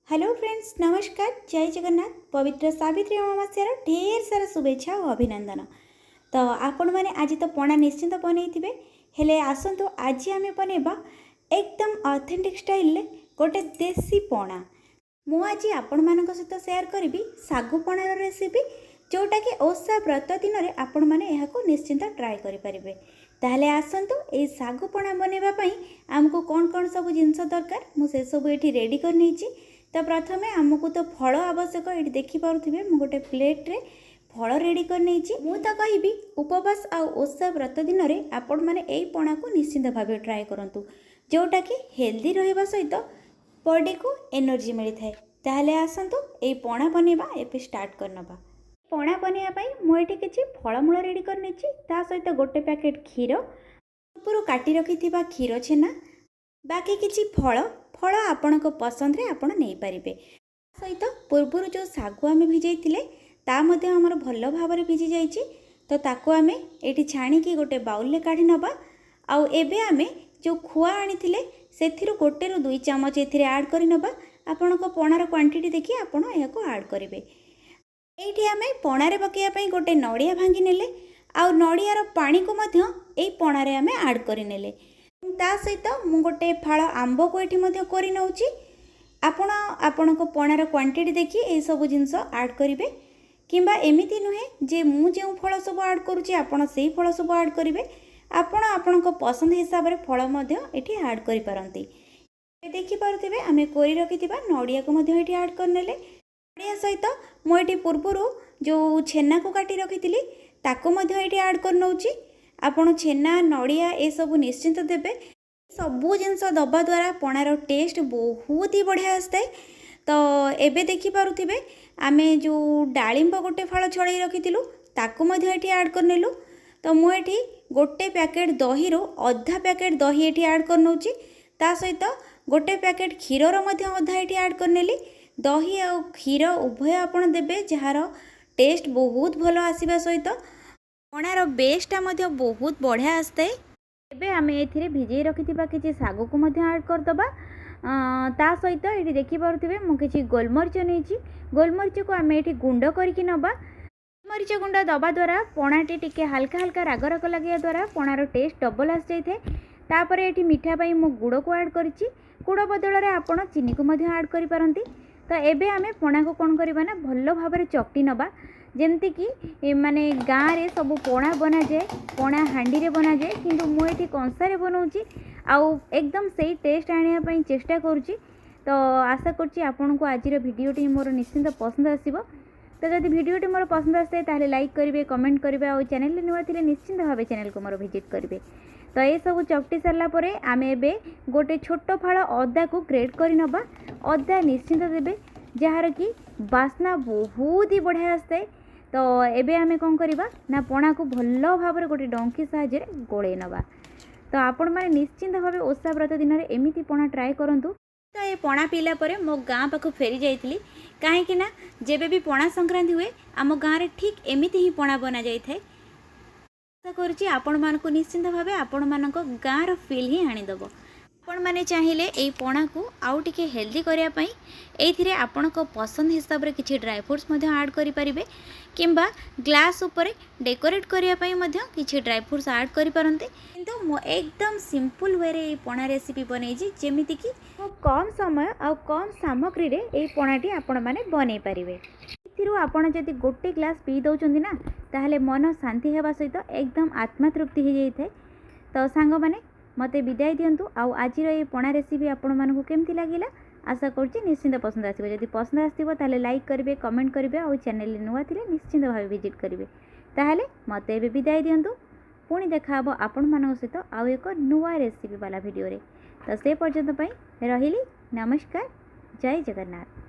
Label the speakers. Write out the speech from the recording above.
Speaker 1: Hello friends, नमस्कार। जय जगन्नाथ। पवित्र सावित्री अमावास्यार ढेर सारा शुभेच्छा और अभिनंदन। तो आपण मैंने आज तो पणा निश्चिंत बनई हेले आसतु आज आम बनवा एकदम ऑथेंटिक स्टाइल गोटे देसी पणा। मु आज आपण मान सहित शेयर करी सागु पणार रेसिपी, जोटा कि ओषा व्रत दिन में आपण मैंने निश्चिंत ट्राए करेंगे। ताहले आसतु ये सागु पणा बनवाई आमको कौन कौन सब जिनस दरकार मुझे सब ये रेडी कर नहीं। तो प्रथम आमको तो फल आवश्यक। ये देखिपे मुझे गोटे प्लेट रे फल रेडी कर नहीं। मु तो कहि उपवास आ ओषा व्रत दिन में आपण मैंने यही पणा को निश्चिंत भाव ट्राए करूँ, जोटा कि हेल्दी रहा सहित बॉडी को एनर्जी मिलता है। ताहले आसतु ये पणा बनवा ए स्टार्ट करनबा। पणा बनवाई मुझे किसी फलमूल रेडी कर नहीं। ता सहित गोटे पैकेट क्षीर, ऊपर काटी रखि क्षीर छेना, बाकी किसी फल फल आपण पसंद रे आपण नहीं पारिबे। सहित पूर्वर जो सागु आमे भिजैतिले ता मध्ये हमर भल भाबरे भिजी जाइछि। तो ताको आमे एठी छाणी की गोटे बाउल ले काढी नबा। आउ एबे आमे जो खुआ आनिथिले सेथिरु गोटे रु 2 चमच एथिरे ऐड करि नबा। आपनको पणार क्वांटिटी देखि आपण एहाको ऐड करिवे। एठी आमे पणारे पकेया पई गोटे नडिया भांगी नेले, आउ नडियार पानी को मध्य एई पणारे आमे ऐड करि नेले। ता सहित मु गोटे फाड़ आंब को ये करी नौची। आपण को पणार क्वांटिटी देखी ये सब जिनस ऐड करेंगे, किंबा एमती नुहे जे मु जो फल सब ऐड करुँची आपण से फल सब ऐड करेंगे। आपण को पसंद हिसाब से फल ये ऐड करि पारंती। देखि पारुथिबे आमे कोरी रखिथिबा नडिया को ये ऐड करनेले। नडिया सहित मुझे पूर्वर जो छेना को काटी रखी ताको ये ऐड कर नौची। आपण छेना नडिया ये सब निश्चिंत देबे। सबू जिनस दबा द्वारा पणार टेस्ट बहुत ही बढ़िया आसता है। तो एबे देखि पारुथिबे आमे जो डालिंब गोटे फल छड़ाई रखिथिलु ताको मध्ये एठी ऐड करनेलु। तो मु एठी गोटे पैकेट दही रो अधा पैकेट दही एठी ऐड करनौची। ता सहित गोटे पैकेट क्षीर रो मध्ये अधा एठी ऐड करनेली। दही और क्षीर उभय आपण देबे, जार टेस्ट बहुत भलो आसीबा सहित पणार बेसटा मध्ये बहुत बढ़िया आसता है। एबे आमे एथिरे भिजई रखिथिबा किछि सागु को मध्ये ऐड कर दबा। ता सहित एठी देखि पारुथिबे मु किछि गोलमरिच नेछि। गोलमरिच को आमे एठी गुंड करके नबा। गोलमरिच गुंड दबा द्वारा पणाटी टिके हल्का हल्का राग राग लगिया द्वारा पणार टेस्ट डबल आस जाइथे। तापरे एठी मिठा पई मु गुड़ को ऐड करिछि। गुड़ बदल रे आपण चीनी को मध्ये ऐड करि पारंती। तो एबे आमे पणा को कोन करबा ना भल्लो भाबरे चकटी नबा। जेमती कि माने गाँव रे सब पणा बना जाए, पणा हांडी रे बना जाए, किंतु मुझे कंसा रे बनाऊँगी आउ एकदम सही टेस्ट आने पाई चेष्टा करुँची। तो आशा करुँची आपन को आज भिडियोटी मोर निश्चिंत पसंद आसीबो। तो जदि भिडियोटी मोर पसंद आसे ताहले लाइक करेंगे, कमेंट करेंगे और चैनल रे नुआ थिले निश्चिंत भाव चैनल को मोर विजिट करेंगे। तो ये सब चकटी सारा पर आम ए गोटे छोट फाड़ अदा को ग्रेट कर नबा। अदा निश्चिंत देवे, जार कि बास्ना बहुत ही बढ़िया आसता। तो एबे आमे कौन करवा ना पणा को भल भाव गोटे डंकी साहाଯ୍य गोले नबा। तो आपण मैंने निश्चिंत भाव ओषा व्रत दिन में एमती पणा ट्राए करूँ। तो ये पणा पीला परे मो गाँ पाख फेरी जाइली, कहीं ना जेबे भी पणा संक्रांति हुए आम गाँव में ठीक एमती ही पणा बना जाए। आशा करुँची आपण मानक निश्चिंत भाव आपण मान गाँव फिल ही आनीदेव। आपण मैंने चाहिए यही पणा को आउ टिके हेल्दी करने ये आपण पसंद हिसाब से किसी ड्राई फ्रुट्स ऐड करें, किंबा ग्लास उपर डेकोरेट करने किसी ड्राई फ्रुट्स ऐड करें। किंतु मो एकदम सिंपल वे रे पणा रेसिपी बनई जेमिति कि कम समय आ कम सामग्री रे ये पणाटी आपण मैंने बनई पारे। आपड़ जदि गोटे ग्लास पी दौरान ना ताहले मन शांति होगा सहित एकदम आत्मा तृप्ति हो जाए। तो सांग मैंने मते विदाय दिंतु। आउ आज ये पणा रेसिपी आपण मानकु केमती लागिला आशा करुँची निश्चिंत पसंद आसो। जदि पसंद आसो ताहले लाइक करेंगे, कमेंट करेंगे और चैनल रे नुआ थिले निश्चिंत भाव विजिट करेंगे। ताहले मते एबे विदाय दिंतु। पुणी देखा हबो आपण मानक सहित आउ एक नुआ रेसिपी वाला वीडियो रे। तो से पर्यंत पई रहिली। नमस्कार। जय जगन्नाथ।